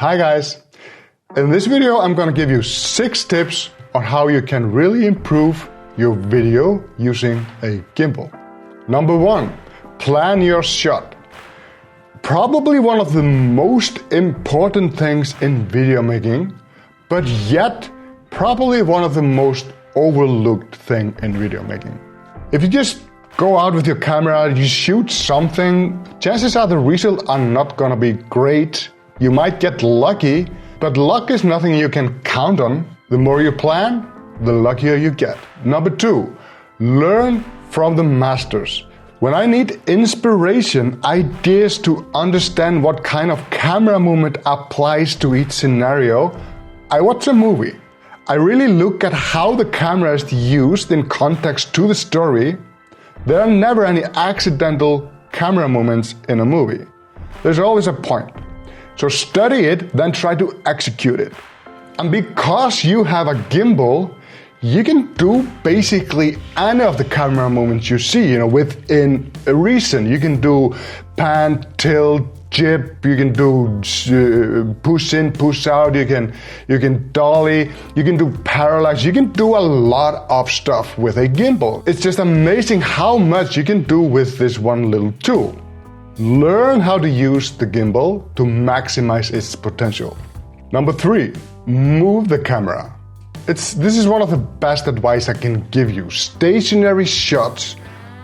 Hi guys! In this video I'm gonna give you 6 tips on how you can really improve your video using a gimbal. Number 1, plan your shot. Probably one of the most important things in video making, but yet probably one of the most overlooked thing in video making. If you just go out with your camera, you shoot something, chances are the results are not gonna be great. You might get lucky, but luck is nothing you can count on. The more you plan, the luckier you get. Number 2, learn from the masters. When I need inspiration, ideas to understand what kind of camera movement applies to each scenario, I watch a movie. I really look at how the camera is used in context to the story. There are never any accidental camera movements in a movie. There's always a point. So study it, then try to execute it. And because you have a gimbal, you can do basically any of the camera movements you see, within a reason. You can do pan, tilt, jib, you can do push in, push out, you can dolly, you can do parallax, you can do a lot of stuff with a gimbal. It's just amazing how much you can do with this one little tool. Learn how to use the gimbal to maximize its potential. Number 3, move the camera. This is one of the best advice I can give you. Stationary shots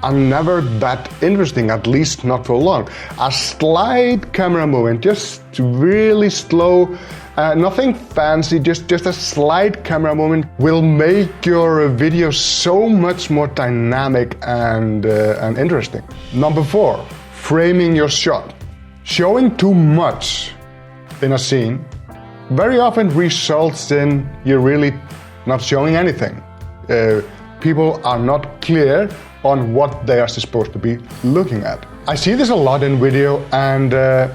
are never that interesting, at least not for long. A slight camera movement, just really slow, nothing fancy, just a slight camera movement will make your video so much more dynamic and interesting. Number 4, framing your shot. Showing too much in a scene very often results in you really not showing anything. People are not clear on what they are supposed to be looking at. I see this a lot in video, and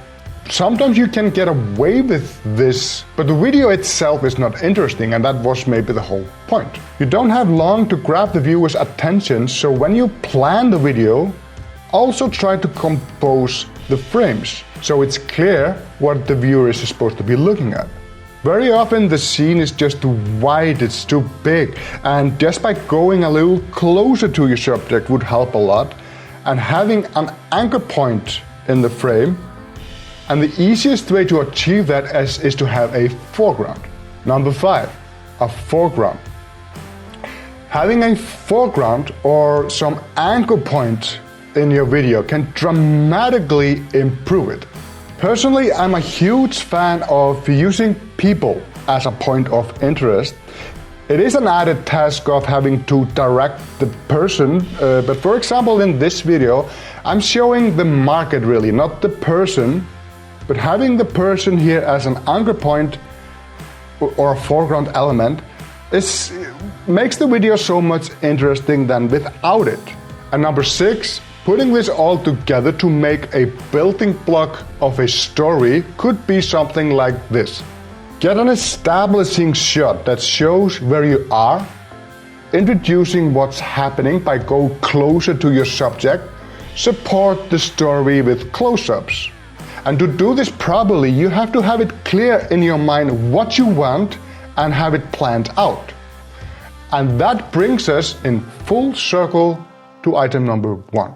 sometimes you can get away with this, but the video itself is not interesting, and that was maybe the whole point. You don't have long to grab the viewer's attention, so when you plan the video, also try to compose the frames so it's clear what the viewer is supposed to be looking at. Very often the scene is just too wide, it's too big, and just by going a little closer to your subject would help a lot, and having an anchor point in the frame. And the easiest way to achieve that is to have a foreground. Number 5, a foreground. Having a foreground or some anchor point in your video can dramatically improve it. Personally, I'm a huge fan of using people as a point of interest. It is an added task of having to direct the person, but for example in this video, I'm showing the market really, not the person, but having the person here as an anchor point or a foreground element makes the video so much interesting than without it. And number 6, putting this all together to make a building block of a story could be something like this. Get an establishing shot that shows where you are, introducing what's happening by go closer to your subject, support the story with close-ups. And to do this properly, you have to have it clear in your mind what you want and have it planned out. And that brings us in full circle to item number 1.